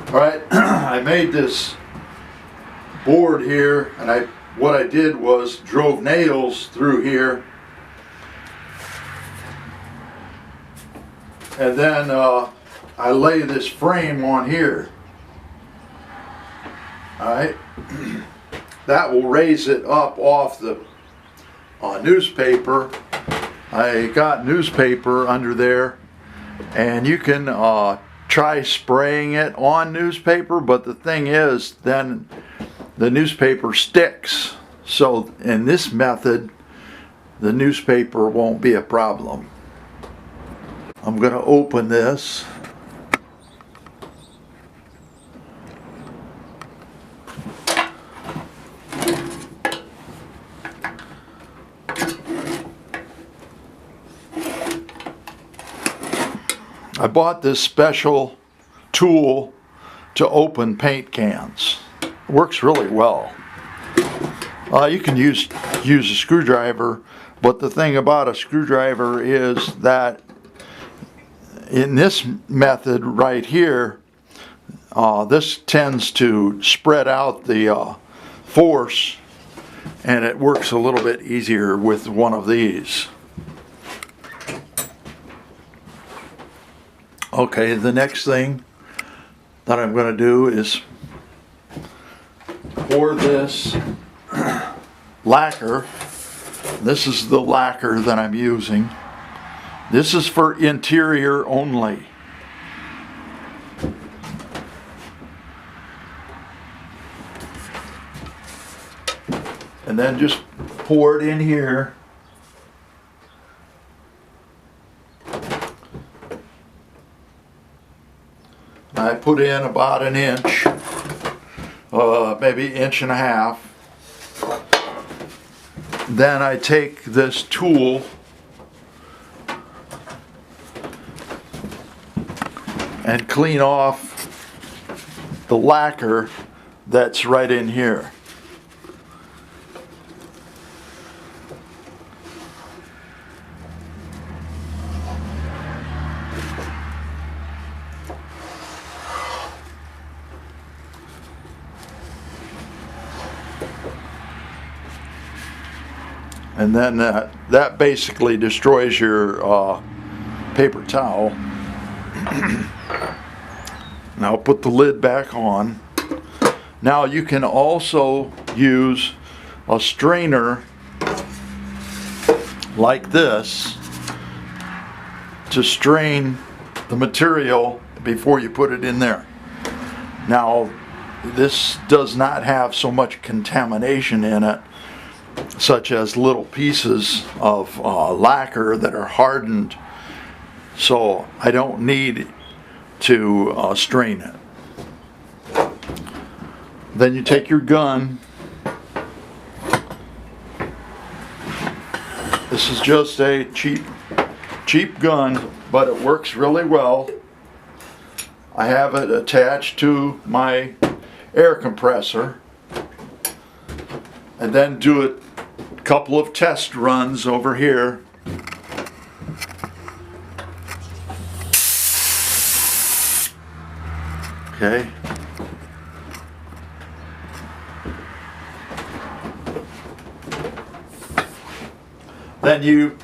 Alright, I made this board here, and what I did was drove nails through here, and then I lay this frame on here. Alright, that will raise it up off the newspaper. I got newspaper under there, and you can try spraying it on newspaper, but the thing is, then the newspaper sticks. So in this method, the newspaper won't be a problem. I'm going to open this. I bought this special tool to open paint cans. It works really well. You can use a screwdriver, but the thing about a screwdriver is that in this method right here, this tends to spread out the force, and it works a little bit easier with one of these. Okay, the next thing that I'm going to do is pour this lacquer. This is the lacquer that I'm using. This is for interior only. And then just pour it in here. I put in about an inch, maybe inch and a half. Then I take this tool and clean off the lacquer that's right in here. And then that basically destroys your paper towel. Now put the lid back on. Now you can also use a strainer like this to strain the material before you put it in there. Now this does not have so much contamination in it, such as little pieces of lacquer that are hardened, so I don't need to strain it. Then you take your gun. This is just a cheap gun, but it works really well. I have it attached to my air compressor, and then do a couple of test runs over here. Okay. Then you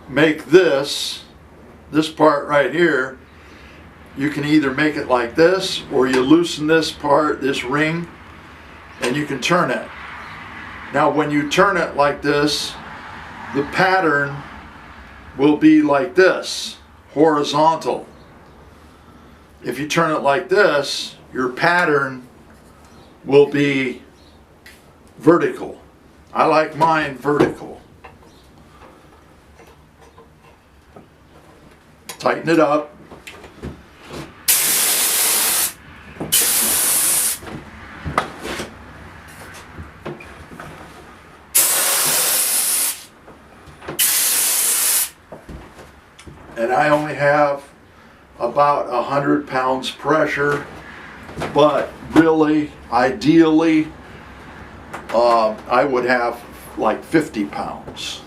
make this part right here. You can either make it like this, or you loosen this part, this ring, and you can turn it. Now when you turn it like this, the pattern will be like this, horizontal. If you turn it like this, your pattern will be vertical. I like mine vertical. Tighten it up. And I only have about 100 pounds pressure, but really, ideally, I would have like 50 pounds.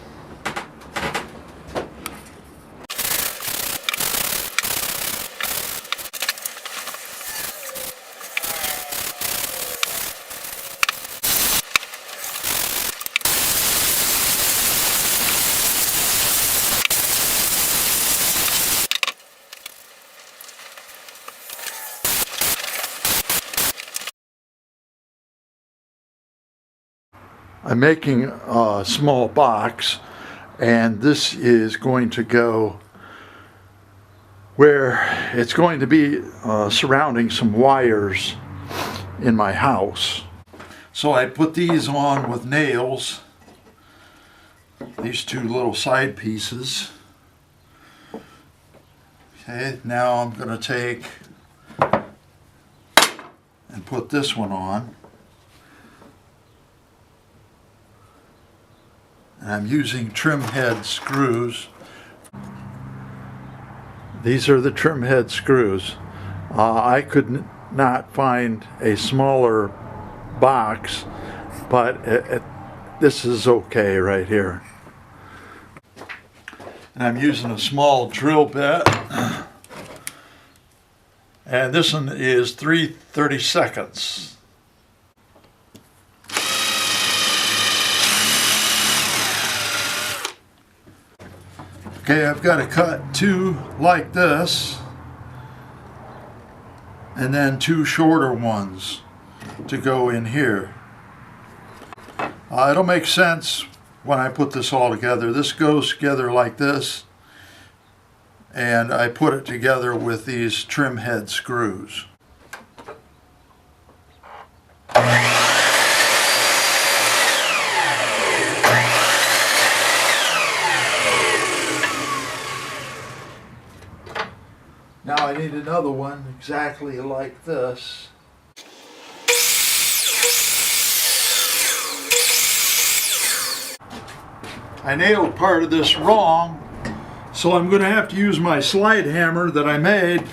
I'm making a small box, and this is going to go where it's going to be surrounding some wires in my house. So I put these on with nails, these two little side pieces. Okay, now I'm going to take and put this one on. And I'm using trim head screws. These are the trim head screws. I could not find a smaller box, but this is okay right here. And I'm using a small drill bit. And this one is 3/32. Okay, I've got to cut two like this, and then two shorter ones to go in here. It'll make sense when I put this all together. This goes together like this, and I put it together with these trim head screws. Now I need another one exactly like this. I nailed part of this wrong, so I'm going to have to use my slide hammer that I made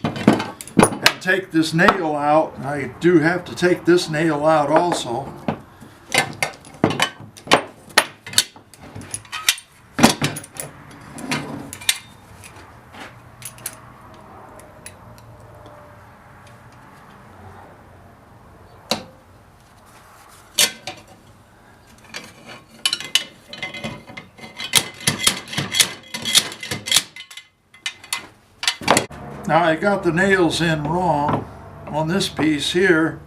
and take this nail out. I do have to take this nail out also. Now I got the nails in wrong on this piece here,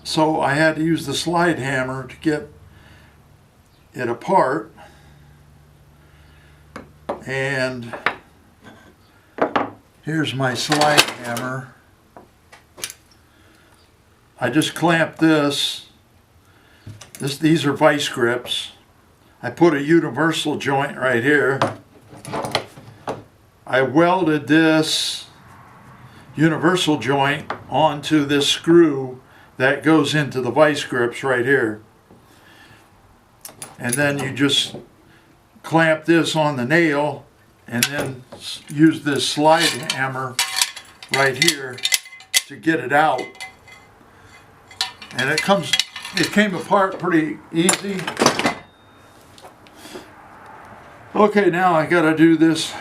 so I had to use the slide hammer to get it apart. And here's my slide hammer. I just clamped this. These are vice grips. I put a universal joint right here. I welded this universal joint onto this screw that goes into the vice grips right here. And then you just clamp this on the nail and then use this slide hammer right here to get it out. And it came apart pretty easy. Okay, now I gotta do this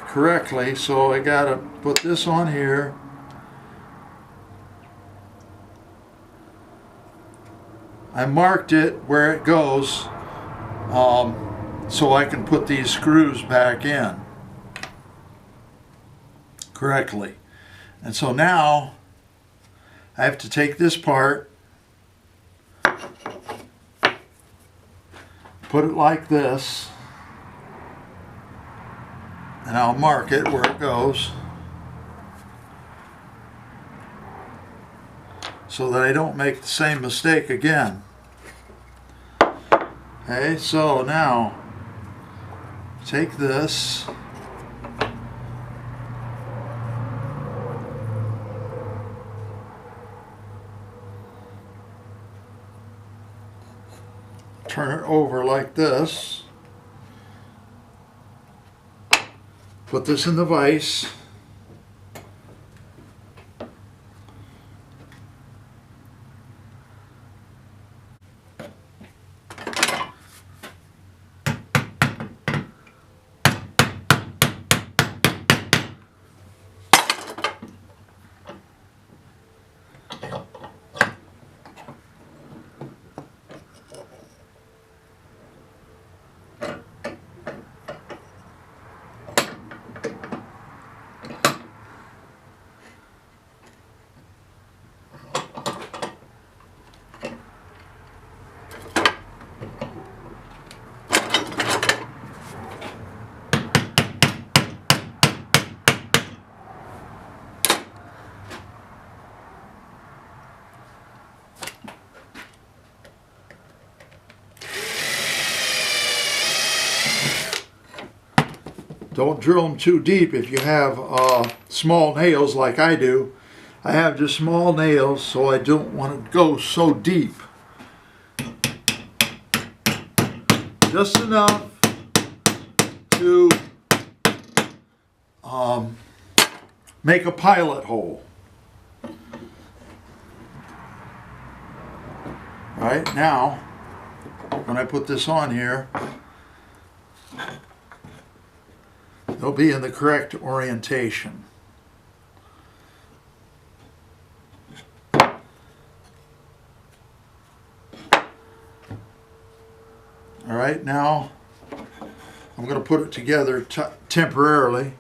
correctly, so I gotta put this on here. I marked it where it goes so I can put these screws back in correctly. And so now I have to take this part, put it like this, and I'll mark it where it goes so that I don't make the same mistake again. Okay, so now take this, turn it over like this. Put this in the vise. Don't drill them too deep if you have small nails like I do. I have just small nails, so I don't want to go so deep. Just enough to make a pilot hole. Right now, when I put this on here, they'll be in the correct orientation. All right, now I'm going to put it together temporarily.